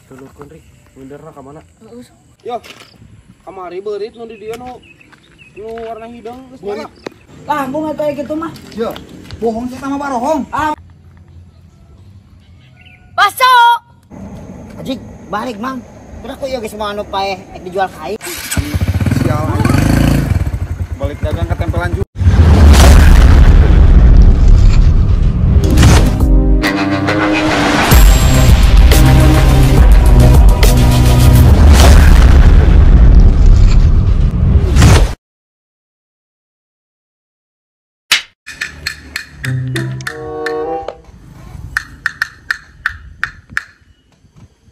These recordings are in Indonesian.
Tulukeun Rik, munderna ka mana? Heeh. Yo. Kamari beurit nu di dieu nu warna hidung geus mana? Lah, bunga kayak gitu mah. Yo, bohong sih sama barohong. Baso. Ajik, balik mang. Terus kok ya guys mau anu pae dijual kain. Sial. Balik dagang ketempelan juga.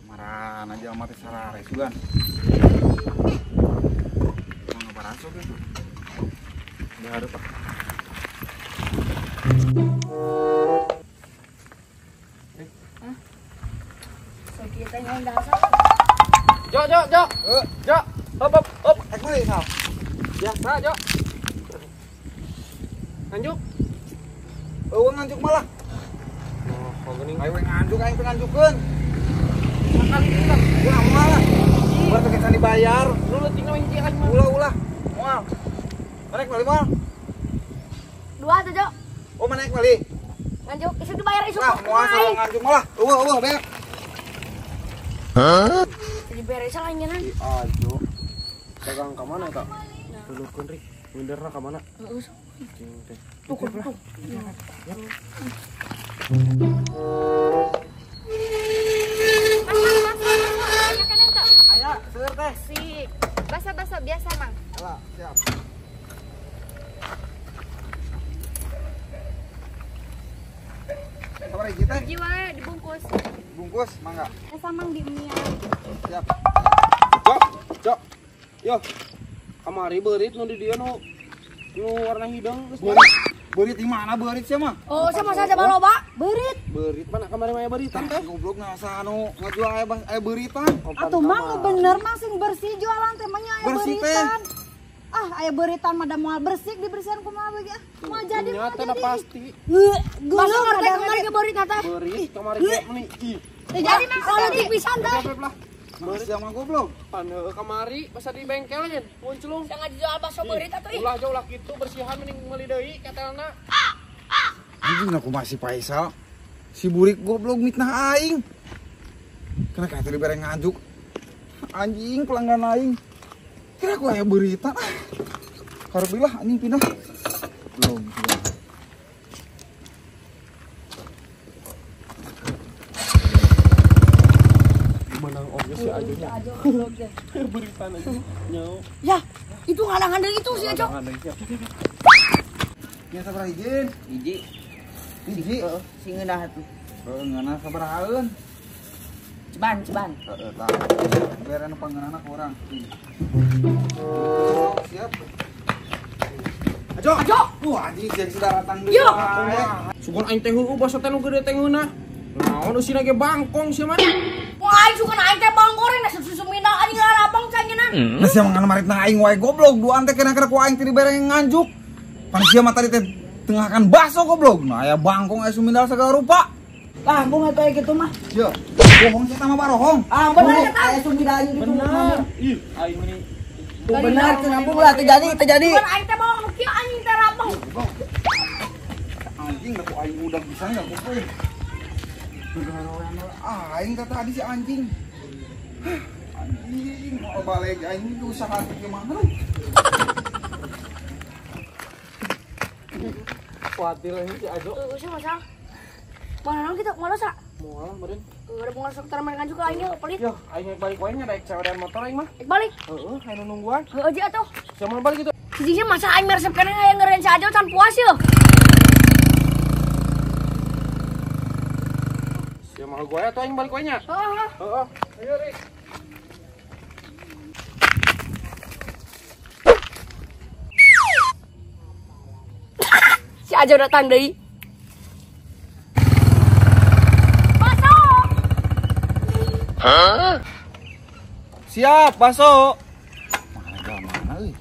Maran aja mati sarare sugan. Mau ngabaraso kan? Udah hareup ah. Sakit teh yang dasar. Jo. Jo. Hop. Ek mah sal. Biasa, Jo. Lanjut. Eueung nganjuk malah. Oh, geuning. Ayo nganjuk aing teh nganjukkeun. Kali ini lah. Ulah malah. Bar teh can dibayar. Lu leuting wenci aing mah. Ulah. Moal. Manek balik moal. 2 tuh, Jo. Oh manek balik. Nganjuk, isu dibayar isu. Nah, moal salah nganjuk malah. Eueuh beak. Jadi beres lah nyenan. Ajo. Dagang ka mana eta? Tulukeun Rik, munderna ka mana? Heeh. Cing teh. Tuh. Aya, seueur teh. Sik. Basa-basa biasa, Mang. Alah, siap. Sabar hiji teh. Hiji wae dibungkus. Bungkus, mangga. Mang di mie. Siap. Jo. Yo. Kamari beurit nu di dieu nu warna hidung geus mana? Beurit di mana beurit sia mah? Oh, sama saja baloba. Beurit. Beurit mana kamari mah beuritan teh? Goblok ngasa anu ngajual aya beuritan. Atuh mang bener mang sing bersih jualan teh mah aya Bersih, beuritan. Ah, aya beuritan mah da moal bersih dibersihan kumaha we ge. Moal jadi mah Ternyata udah pasti. Masa ngerti kemarin ke beurit teh. Beurit kamari ge meni. Ih. Teh jadi mah kalau di pisan teh. Plep lah. Beurit sama goblok. Paneu kamari masa di bengkel nyen muncul. Jangan dijual bakso beurit atuh ih. Ulah jauh lah kitu bersihan mending meuli deui katelna. Anjing aku masih Faisal. Si burik goblok mitnah aing. Kena kata dibereng nganjuk. Anjing pelanggan aing. Kira aku aya beuritan. Harupilah anjing pindah. Belum. Menang oge si Ajo nya. Beuritan aja. Nyau. Ya, itu ngadang-ngadang itu si Ajo. Ya sabar izin. Hiji. Sing ngeunah atuh. Ngana sabarahaeun. Ceban. Heeh tah. Biar anu pangeunana ka urang. Siap. Ajo. Anjing jeung sidaratan deui. Yo. Sugan aing teh heueuh basa teh nu gede teh ngeunah. Naon usina ge bangkong sia mah. Wah, aing suka aing teh bangkoreng da susu minang anjing lalabang cangenan. Nah sia mangan maritna aing wae goblok. Duaan teh kena-kena ku aing teh dibereng nganjuk. Pan sia mah tadi teh tengahkan baso goblok. Nah aya bangkong aya sumindal segala rupa. Lah, bunga kayak gitu mah. Yo, bohong sih sama barohong. Bener eta. Aya sumidanya gitu. Bener. Ih, aing meni. Bener kenapa lah terjadi. Bukan aing teh bawang kieu anjing teh rabang. Anjing da ku aing udah bisa enggak ku euy. Aing teh tadi si anjing. Anjing mau balik aing itu usaha ke mana? Kuatir ini si Ajo. Sih masa. Mana kita mana sa? Moal meureun. Ada bunga sektor main juga aing pelit. Yo, aing balik wae nya daek cewek motor aing mah. Balik. Heeh, aya nu nungguan. Heueuh aja atuh. Sama balik gitu. Sijinya masa aing meresep kana aya ngeureun si Ajo can puas yeuh. Sia mah gue atuh aing balik wae nya. Heeh. Heeh. Ayo Rik. Si Ajo datang deui. Siap, baso. Mana euy?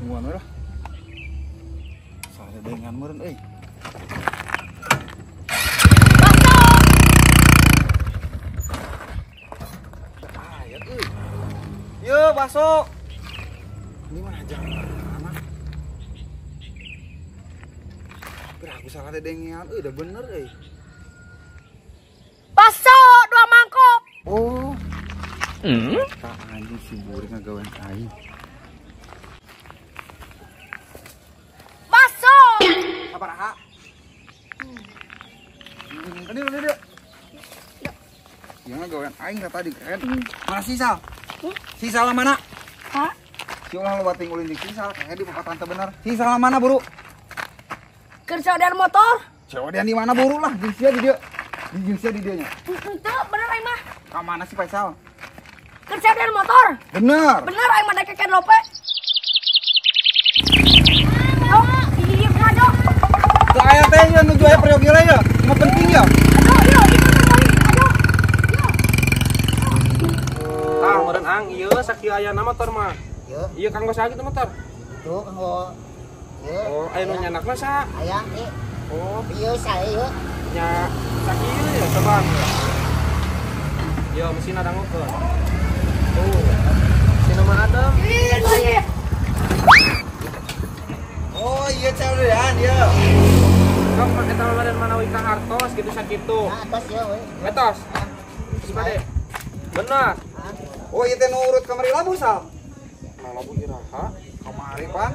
Muan lah. Saya dengan meureun euy. baso. Ini mah jangan mana. Kira aku salah dedengian, udah bener Baso 2 mangkok. Oh. Tak anjing si Burik ngagawean aing. Baso. Apa raha? Ini. Yang ngagawean aing tadi keren. Mana sisa? Sisa lah mana? Hah? Si ulah lo bating ulin di sisa kayak di bapak tante benar. Sisa lah mana buru? Kerja dari motor. Cewek di mana buru lah? Jinsia di dia. Di jinsia di dianya. Itu bener aing mah. Ka mana sih Faisal? Kerja dari motor. Bener. Bener aing mah deket lope. Oh, iya aduh. Ke aya teh ya nuju aya periog ieu ya. Cuma penting ya. Aduh, aduh. Ah, meureun ang ieu sakieu aya na motor mah. Yuk, Ieu kanggo saha kitu motor? tuh kanggo. Yuk, Oh, aya nu nyanakna saha? aya Oh, Iya, saya yuk. nya sakieu ya coba. Yo, mesin ada ngokeun. Tuh. Mesin mah adem. Oh iya cewekan ya. Kau pakai tahu badan manawi ka hartos gitu sakitu. Nah, atas ya, weh. Etos. Gimana? Benar. Oh iya teh nu urut kamari labu sal. Nah, labu iraha. Kamari pan.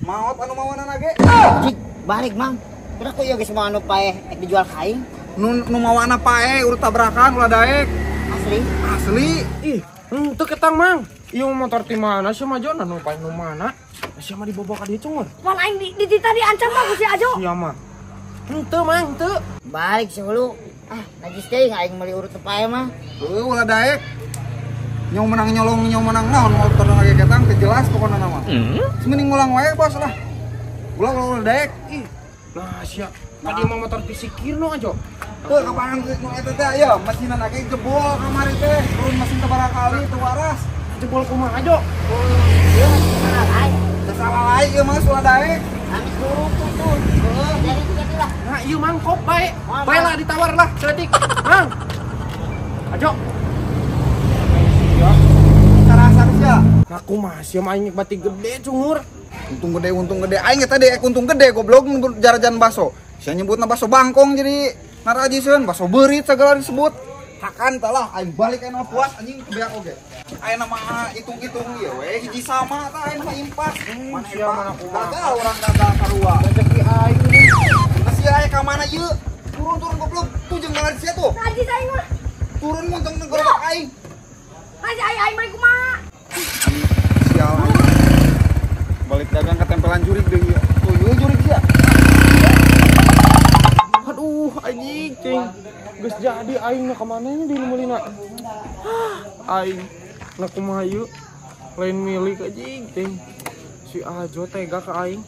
Maot anu mawanan ge. Jik, balik, Mang. Kira ko iya geus mau anu paeh ek dijual kain. Nu mawana pae urut tabrakan ulah daek. Asli. Asli. Ih, teu ketang mang. Ieu motor ti mana sih majona nu paling nu mana? Sia mah dibawa ka dieu cungur. Pan aing di tadi ancam mah si Ajo. Sia mah. Henteu mang, teu. Balik sih lu. Ah, najis teh aing meuli urut teu paeh mah. Ulah daek. Nyong menang nyolong nyong menang naon motor lagi ketang teu jelas pokona nama. Mending ngulang wae bos lah. Ulah daek. Ih. Nah, sia. Tadi mah motor pisikirno aja. Tuh kapan nu eta teh aya masinan lagi jebol kamari teh. Turun mesin teu barakali teu waras. Jebol kumaha aja. Ieu salah lain. Teu salah lain ieu mah ulah daek. Kami suruh tuh. Dari itu lah. Nah, ieu mang kop bae. Bae lah ditawar lah, seledik. Mang. Ajo. Sarasa sia. Nah, kumaha sia mah aing bati gede cungur. Untung gede. Aing eta dek untung gede goblok jarajan baso. Sia nyebutna baso bangkong jadi narajisieun baso beurit segala disebut. Hakan talah aing balik aya puas anjing beak oge. Aya nama hitung-hitung ieu we hiji sama tah aing mah impas. Mana sia mana kumaha. gagal urang gagal sarua. Rezeki aing ini. Sia aya ka mana ieu? Turun goblok tuh jeung ngaran sia tuh. Najis aing mah. Turun munteng gerobak aing. Najis aing balik kumaha? Sial. Balik dagang ketempelan jurig deui. Tuh ieu jurig sia. Aduh, anjing, cing. Geus jadi aing mah ka mananya di Lumulina. Aing na kumaha ieu? Lain milik anjing, cing. Si Ajo tega ka aing.